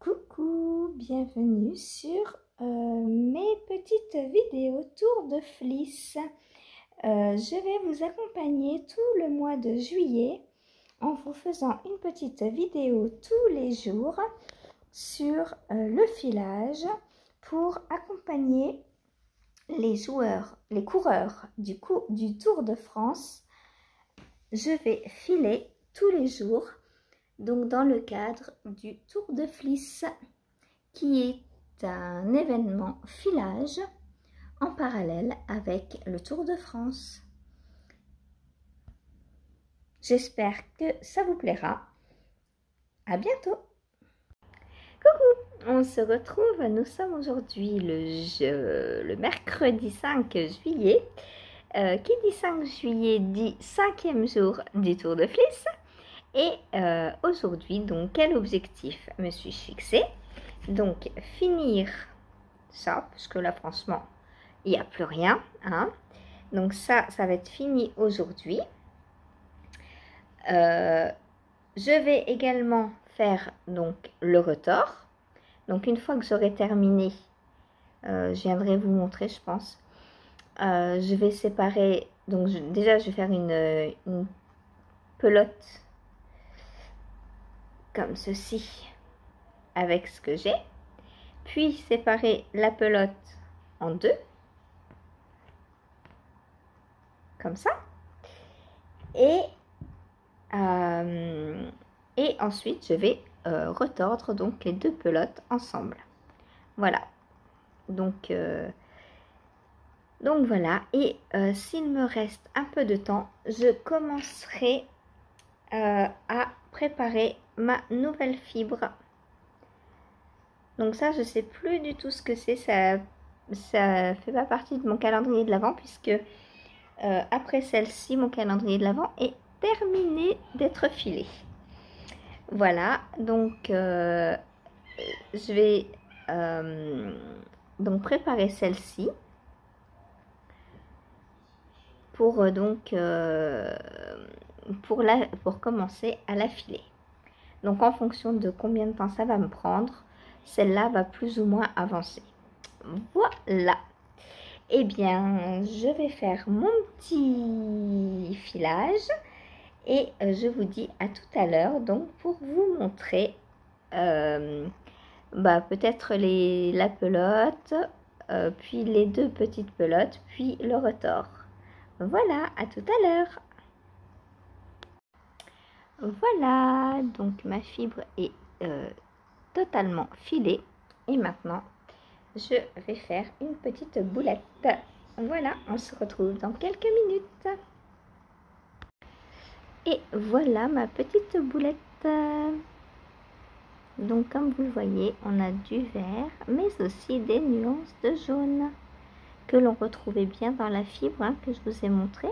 Coucou, bienvenue sur mes petites vidéos tour de fliss. Je vais vous accompagner tout le mois de juillet en vous faisant une petite vidéo tous les jours sur le filage pour accompagner les joueurs, les coureurs du Tour de France. Je vais filer tous les jours, donc dans le cadre du Tour de Fliss, qui est un événement filage en parallèle avec le Tour de France. J'espère que ça vous plaira. À bientôt. Coucou, on se retrouve, nous sommes aujourd'hui le mercredi 5 juillet. Qui dit 5 juillet dit 5e jour du Tour de Fliss. Et aujourd'hui, donc, quel objectif me suis-je fixé? Donc, finir ça, parce que là, franchement, il n'y a plus rien. Hein. Donc, ça va être fini aujourd'hui. Je vais également faire donc le retors. Donc, une fois que j'aurai terminé, je viendrai vous montrer, je pense. Je vais séparer, donc déjà, je vais faire une pelote comme ceci avec ce que j'ai, puis séparer la pelote en deux comme ça, et ensuite je vais retordre donc les deux pelotes ensemble. Voilà, donc voilà. Et s'il me reste un peu de temps, je commencerai à préparer ma nouvelle fibre. Donc ça, je ne sais plus du tout ce que c'est. Ça fait pas partie de mon calendrier de l'Avent, puisque après celle-ci, mon calendrier de l'Avent est terminé d'être filé. Voilà, donc je vais donc préparer celle-ci pour pour commencer à la filer. Donc en fonction de combien de temps ça va me prendre, celle-là va plus ou moins avancer. Voilà. Eh bien, je vais faire mon petit filage et je vous dis à tout à l'heure, donc pour vous montrer peut-être la pelote, puis les deux petites pelotes, puis le retors. Voilà, à tout à l'heure. Voilà, donc ma fibre est totalement filée. Et maintenant, je vais faire une petite boulette. Voilà, on se retrouve dans quelques minutes. Et voilà ma petite boulette. Donc comme vous le voyez, on a du vert, mais aussi des nuances de jaune que l'on retrouvait bien dans la fibre que je vous ai montré.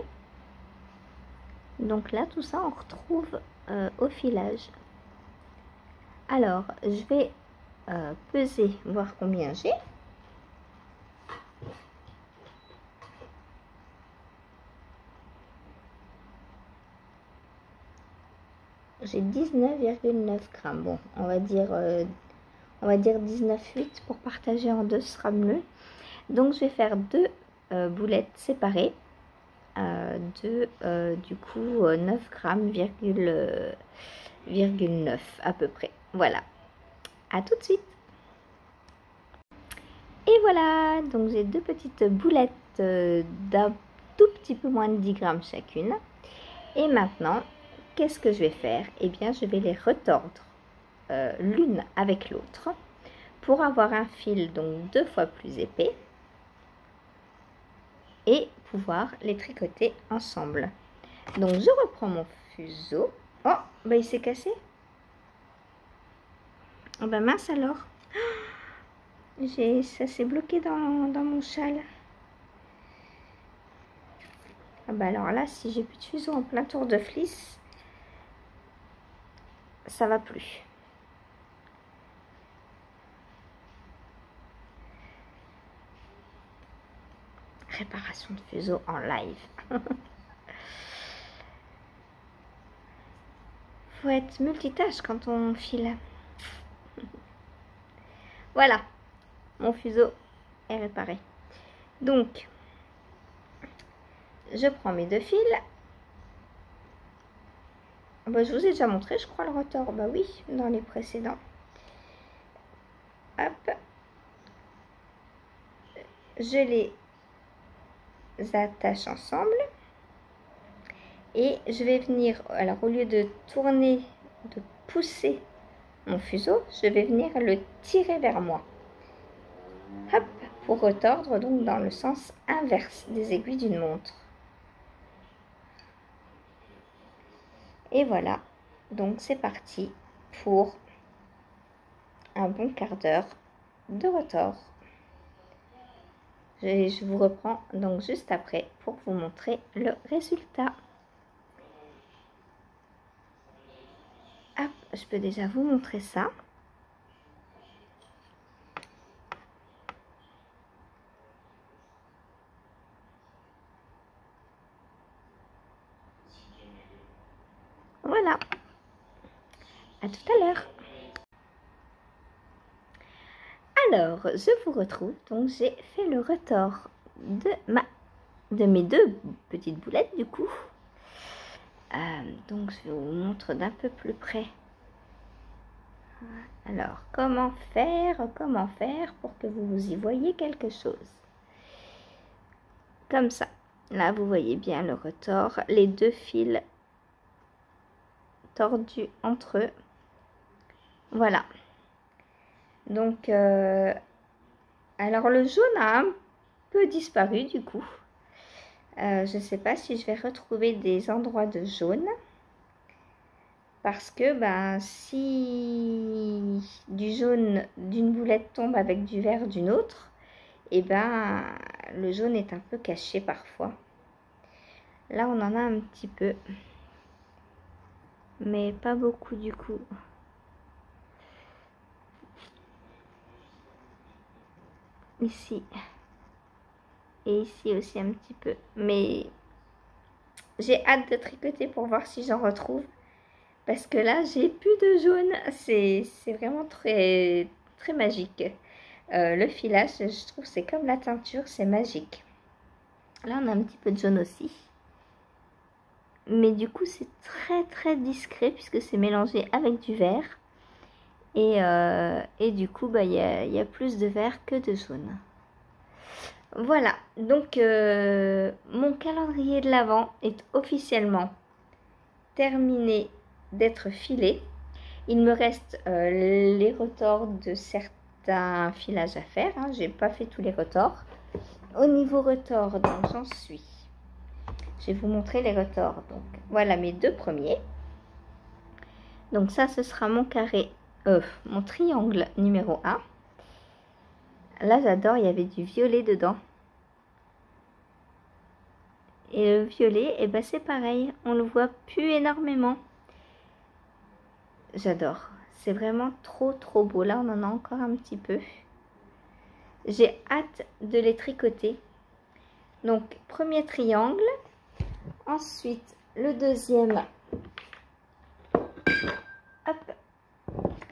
Donc là, tout ça, on retrouve au filage. Alors, je vais peser, voir combien j'ai. J'ai 19,9 grammes. Bon, on va dire 19,8 pour partager en deux, ce sera mieux. Donc, je vais faire deux boulettes séparées. Du coup 9 grammes, 9 à peu près. Voilà. À tout de suite. Et voilà, donc j'ai deux petites boulettes d'un tout petit peu moins de 10 grammes chacune. Et maintenant, qu'est-ce que je vais faire? Eh bien, je vais les retordre l'une avec l'autre pour avoir un fil donc 2 fois plus épais et pouvoir les tricoter ensemble. Donc, je reprends mon fuseau. Oh, bah il s'est cassé. Oh, bah mince alors. Ça s'est bloqué dans mon châle. Ah bah alors là, si j'ai plus de fuseau en plein Tour de Fliss, ça va plus. Réparation de fuseau en live. Faut être multitâche quand on file. Voilà, mon fuseau est réparé. Donc, je prends mes deux fils. Bah, je vous ai déjà montré, je crois, le rotor. Bah oui, dans les précédents. Hop. Je les attache ensemble. Et je vais venir, alors au lieu de tourner, de pousser mon fuseau, je vais venir le tirer vers moi. Hop, pour retordre donc dans le sens inverse des aiguilles d'une montre. Et voilà, donc c'est parti pour un bon quart d'heure de retord. Je vous reprends donc juste après pour vous montrer le résultat. Hop, je peux déjà vous montrer ça. Voilà. À tout à l'heure. Alors, je vous retrouve. Donc, j'ai fait le retord de mes deux petites boulettes du coup. Donc, je vous montre d'un peu plus près. Alors, comment faire pour que vous y voyez quelque chose. Comme ça. Là, vous voyez bien le retord. Les deux fils tordus entre eux. Voilà. Donc, alors le jaune a un peu disparu du coup. Je ne sais pas si je vais retrouver des endroits de jaune. Parce que si du jaune d'une boulette tombe avec du vert d'une autre, et le jaune est un peu caché parfois. Là, on en a un petit peu. Mais pas beaucoup du coup. Ici. Et ici aussi un petit peu. Mais j'ai hâte de tricoter pour voir si j'en retrouve. Parce que là, j'ai plus de jaune. C'est vraiment très, très magique. Le filage, je trouve, c'est comme la teinture, c'est magique. Là, on a un petit peu de jaune aussi. Mais du coup, c'est très, très discret puisque c'est mélangé avec du vert. Et du coup, y a plus de vert que de jaune. Voilà, donc mon calendrier de l'Avent est officiellement terminé d'être filé. Il me reste les retors de certains filages à faire. Hein. Je n'ai pas fait tous les retors. Au niveau retors, donc j'en suis. Je vais vous montrer les retors. Donc voilà mes deux premiers. Donc ça, ce sera mon carré, mon triangle numéro 1. Là, j'adore, il y avait du violet dedans. Et le violet, et c'est pareil, on le voit plus énormément. J'adore, c'est vraiment trop trop beau. Là, on en a encore un petit peu. J'ai hâte de les tricoter. Donc, premier triangle. Ensuite, le deuxième. Hop,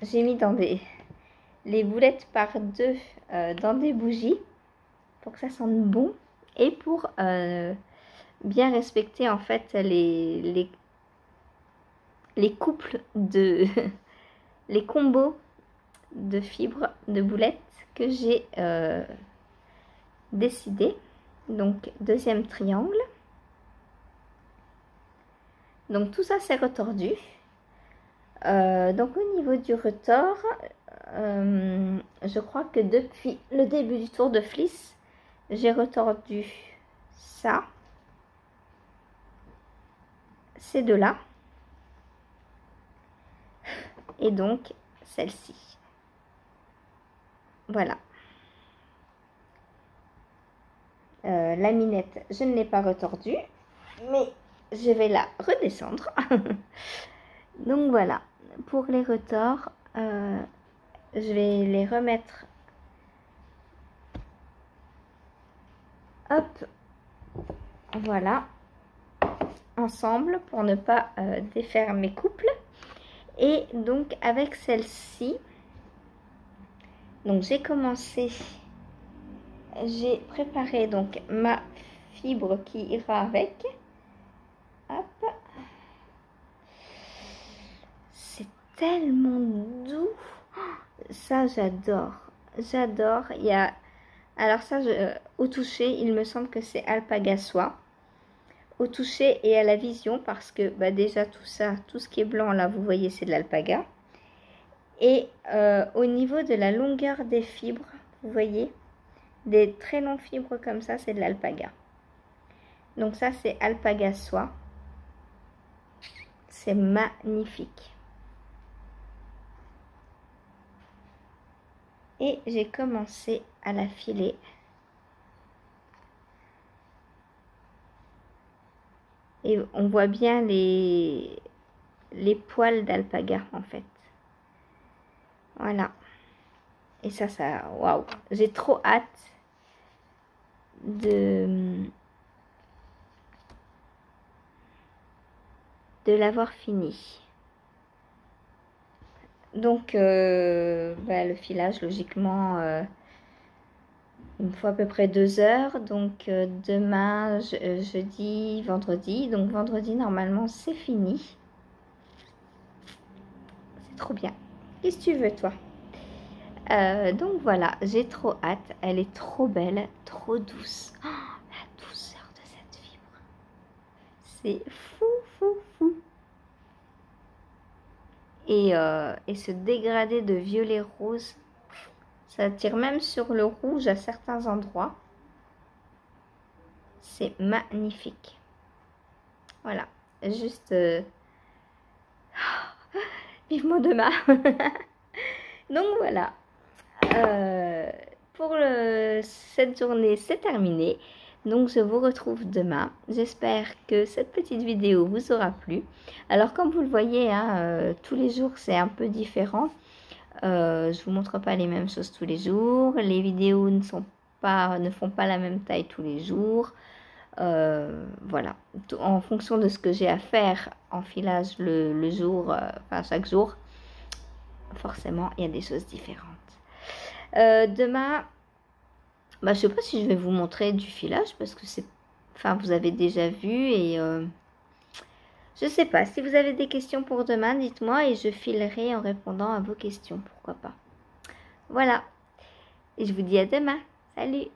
j'ai mis dans les boulettes par deux dans des bougies pour que ça sente bon et pour bien respecter en fait les couples de les combos de fibres de boulettes que j'ai décidé. Donc deuxième triangle. Donc tout ça c'est retordu. Donc au niveau du retort, je crois que depuis le début du tour de Fliss, j'ai retordu ça, ces deux-là, et donc celle-ci. Voilà. La minette, je ne l'ai pas retordue, mais je vais la redescendre. Donc voilà, pour les retors, je vais les remettre, hop, voilà, ensemble pour ne pas défaire mes couples. Et donc avec celle-ci, Donc j'ai commencé, j'ai préparé donc ma fibre qui ira avec. Hop. C'est tellement doux. Ça j'adore. J'adore. Il y a... Alors ça, au toucher, il me semble que c'est alpaga soie. Au toucher et à la vision, parce que bah, déjà tout ça, tout ce qui est blanc là, vous voyez, c'est de l'alpaga. Et au niveau de la longueur des fibres, vous voyez, des très longues fibres comme ça, c'est de l'alpaga. Donc ça, c'est alpaga soie. C'est magnifique. Et j'ai commencé à la filer. Et on voit bien les poils d'alpaga en fait. Voilà. Et ça, waouh. J'ai trop hâte de l'avoir fini. Donc, bah, le filage, logiquement, il me faut à peu près 2 heures. Donc, demain, jeudi, vendredi. Donc, vendredi, normalement, c'est fini. C'est trop bien. Qu'est-ce que tu veux, toi? Donc, voilà, j'ai trop hâte. Elle est trop belle, trop douce. Oh, la douceur de cette fibre. C'est fou, fou, fou. Et ce dégradé de violet rose, ça tire même sur le rouge à certains endroits. C'est magnifique. Voilà, juste vivement demain. Donc voilà, pour cette journée, c'est terminé. Donc je vous retrouve demain. J'espère que cette petite vidéo vous aura plu. Alors comme vous le voyez, hein, tous les jours c'est un peu différent. Je vous montre pas les mêmes choses tous les jours. Les vidéos ne font pas la même taille tous les jours. Voilà, en fonction de ce que j'ai à faire en filage le jour, enfin chaque jour, forcément il y a des choses différentes. Demain, bah, je sais pas si je vais vous montrer du filage parce que c'est, enfin vous avez déjà vu et je sais pas. Si vous avez des questions pour demain, dites-moi et je filerai en répondant à vos questions, pourquoi pas. Voilà, et je vous dis à demain. Salut!